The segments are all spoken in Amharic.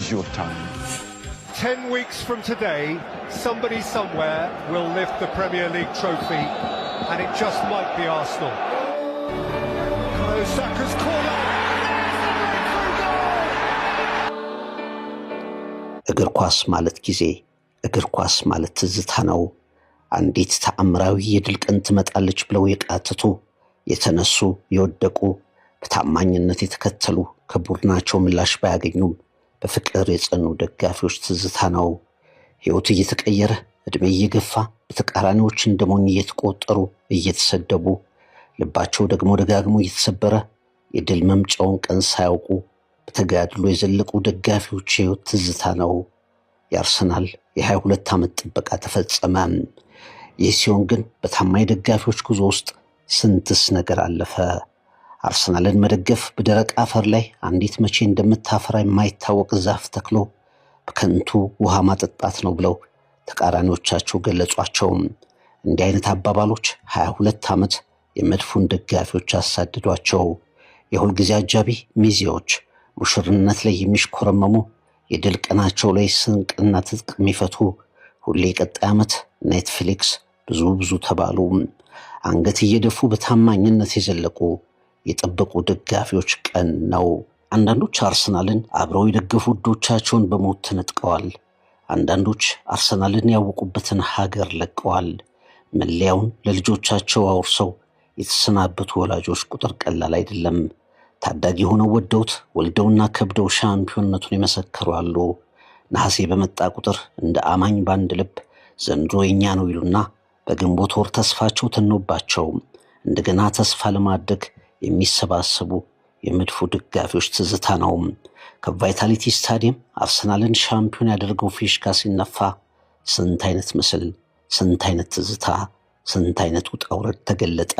Your time. 10 weeks from today, somebody somewhere will lift the Premier League trophy, and it just might be Arsenal. Saka's corner. እግር ኳስ ማለት ጊዜ፣ እግር ኳስ ማለት ትዝታ ነው። አንዲት ተአምራዊ የድል ቀን ትመጣለች ብለው የቃተቱ የተነሱ የወደቁ በታማኝነት የተከተሉ ከቡድናቸው ምላሽ ባያገኙም በፍቅር የጸኑ ደጋፊዎች ትዝታ ነው። ሕይወት እየተቀየረ እድሜ እየገፋ በተቃራኒዎች እንደሞኝ እየተቆጠሩ እየተሰደቡ ልባቸው ደግሞ ደጋግሞ እየተሰበረ የድል መምጫውን ቀን ሳያውቁ በተጋድሎ የዘለቁ ደጋፊዎች ሕይወት ትዝታ ነው። የአርሰናል የ22 ዓመት ጥበቃ ተፈጸመ። ይህ ሲሆን ግን በታማኝ ደጋፊዎች ጉዞ ውስጥ ስንትስ ነገር አለፈ። አርሰናልን መደገፍ በደረቅ አፈር ላይ አንዲት መቼ እንደምታፈራ የማይታወቅ ዛፍ ተክሎ በከንቱ ውሃ ማጠጣት ነው ብለው ተቃራኒዎቻቸው ገለጿቸው። እንዲህ አይነት አባባሎች 22 ዓመት የመድፉን ደጋፊዎች አሳድዷቸው። የሁልጊዜ አጃቢ ሚዜዎች፣ ሙሽርነት ላይ የሚሽኮረመሙ፣ የድል ቀናቸው ላይ ስንቅና ትጥቅ የሚፈቱ፣ ሁሌ ቀጣይ ዓመት ኔትፍሊክስ ብዙ ተባሉ። አንገት እየደፉ በታማኝነት የዘለቁ የጠበቁ ደጋፊዎች ቀን ነው። አንዳንዶች አርሰናልን አብረው የደገፉ ውዶቻቸውን በሞት ተነጥቀዋል። አንዳንዶች አርሰናልን ያወቁበትን ሀገር ለቀዋል። መለያውን ለልጆቻቸው አውርሰው የተሰናበቱ ወላጆች ቁጥር ቀላል አይደለም። ታዳጊ ሆነው ወደውት ወልደውና ከብደው ሻምፒዮንነቱን የመሰከሩ አሉ። ነሐሴ በመጣ ቁጥር እንደ አማኝ ባንድ ልብ ዘንድሮ የኛ ነው ይሉና በግንቦት ወር ተስፋቸው ተኖባቸው እንደገና ተስፋ ለማድረግ የሚሰባሰቡ የመድፉ ደጋፊዎች ትዝታ ነው። ከቫይታሊቲ ስታዲየም አርሰናልን ሻምፒዮን ያደርገው ፊሽካ ሲነፋ ስንት አይነት ምስል፣ ስንት አይነት ትዝታ፣ ስንት አይነት ውጣ ውረድ ተገለጠ።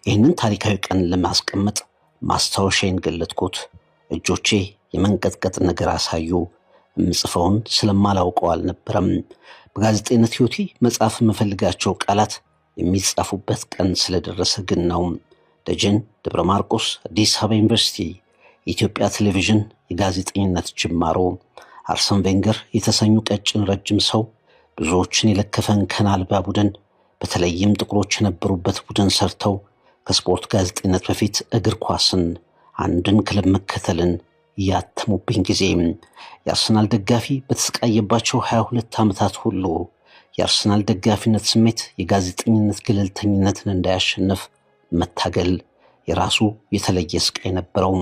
ይህንን ታሪካዊ ቀን ለማስቀመጥ ማስታወሻዬን ገለጥኩት። እጆቼ የመንቀጥቀጥ ነገር አሳዩ። ምጽፈውን ስለማላውቀው አልነበረም። በጋዜጠኝነት ሕይወቴ መጻፍ የምፈልጋቸው ቃላት የሚጻፉበት ቀን ስለደረሰ ግን ነው። ደጀን ደብረ ማርቆስ አዲስ አበባ ዩኒቨርሲቲ የኢትዮጵያ ቴሌቪዥን የጋዜጠኝነት ጅማሮ። አርሰን ቬንገር የተሰኙ ቀጭን ረጅም ሰው ብዙዎችን የለከፈን ከናልባ ቡድን በተለይም ጥቁሮች የነበሩበት ቡድን ሰርተው ከስፖርት ጋዜጠኝነት በፊት እግር ኳስን አንድን ክለብ መከተልን ያተሙብኝ ጊዜ የአርሰናል ደጋፊ በተሰቃየባቸው 22 ዓመታት ሁሉ የአርሰናል ደጋፊነት ስሜት የጋዜጠኝነት ገለልተኝነትን እንዳያሸንፍ መታገል የራሱ የተለየ ስቃይ ነበረው።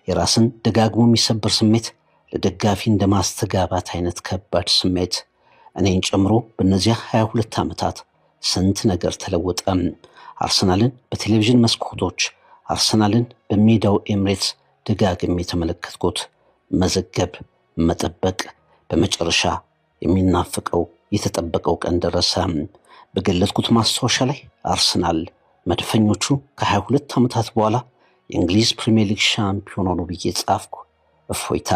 የራስን ደጋግሞ የሚሰበር ስሜት ለደጋፊ እንደማስተጋባት አይነት ከባድ ስሜት። እኔን ጨምሮ በእነዚያ 22 ዓመታት ስንት ነገር ተለወጠ። አርሰናልን በቴሌቪዥን መስኮቶች፣ አርሰናልን በሜዳው ኤምሬትስ ደጋግሜ የተመለከትኩት፣ መዘገብ፣ መጠበቅ፣ በመጨረሻ የሚናፍቀው የተጠበቀው ቀን ደረሰ። በገለጥኩት ማስታወሻ ላይ አርሰናል መድፈኞቹ ከ22 ዓመታት በኋላ የእንግሊዝ ፕሪሚየር ሊግ ሻምፒዮን ሆኑ ብዬ ጻፍኩ። እፎይታ።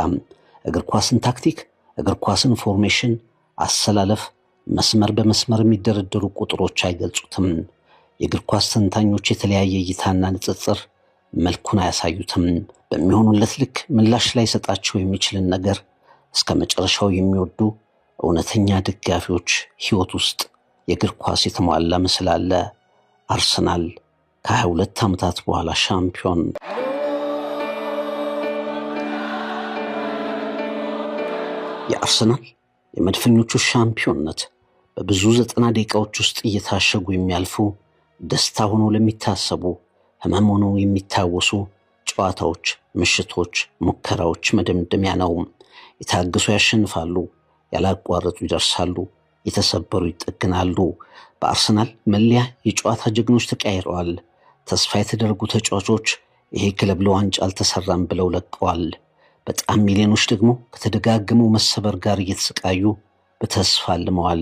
እግር ኳስን ታክቲክ፣ እግር ኳስን ፎርሜሽን፣ አሰላለፍ መስመር በመስመር የሚደረደሩ ቁጥሮች አይገልጹትም። የእግር ኳስ ተንታኞች የተለያየ እይታና ንጽጽር መልኩን አያሳዩትም። በሚሆኑለት ልክ ምላሽ ላይ ሰጣቸው የሚችልን ነገር እስከ መጨረሻው የሚወዱ እውነተኛ ደጋፊዎች ሕይወት ውስጥ የእግር ኳስ የተሟላ ምስል አለ። አርሰናል ከ22 ዓመታት በኋላ ሻምፒዮን። የአርሰናል የመድፈኞቹ ሻምፒዮንነት በብዙ 90 ደቂቃዎች ውስጥ እየታሸጉ የሚያልፉ ደስታ ሆኖ ለሚታሰቡ ህመም ሆኖ የሚታወሱ ጨዋታዎች፣ ምሽቶች፣ ሙከራዎች መደምደሚያ ነው። የታገሱ ያሸንፋሉ፣ ያላቋረጡ ይደርሳሉ፣ የተሰበሩ ይጠግናሉ። በአርሰናል መለያ የጨዋታ ጀግኖች ተቀያይረዋል። ተስፋ የተደረጉ ተጫዋቾች ይሄ ክለብ ለዋንጫ አልተሰራም ብለው ለቀዋል። በጣም ሚሊዮኖች ደግሞ ከተደጋገመው መሰበር ጋር እየተሰቃዩ በተስፋ አልመዋል።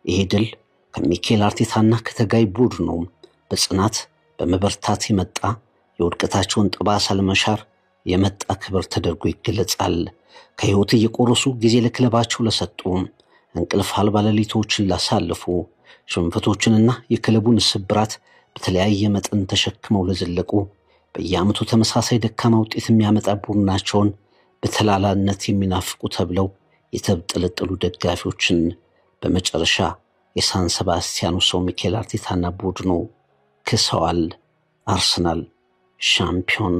ይሄ ድል ከሚኬል አርቴታና ከተጋይ ቡድኑ በጽናት በመበርታት የመጣ የውድቀታቸውን ጠባሳ ለመሻር የመጣ ክብር ተደርጎ ይገለጻል። ከሕይወት እየቆረሱ ጊዜ ለክለባቸው ለሰጡ፣ እንቅልፍ አልባ ሌሊቶችን ላሳለፉ፣ ሽንፈቶችንና የክለቡን ስብራት በተለያየ መጠን ተሸክመው ለዘለቁ፣ በየዓመቱ ተመሳሳይ ደካማ ውጤት የሚያመጣ ቡድናቸውን በተላላነት የሚናፍቁ ተብለው የተብጠለጠሉ ደጋፊዎችን በመጨረሻ የሳን ሴባስቲያኑ ሰው ሚኬል አርቴታና ቡድኑ ክሰዋል። አርሰናል ሻምፒዮን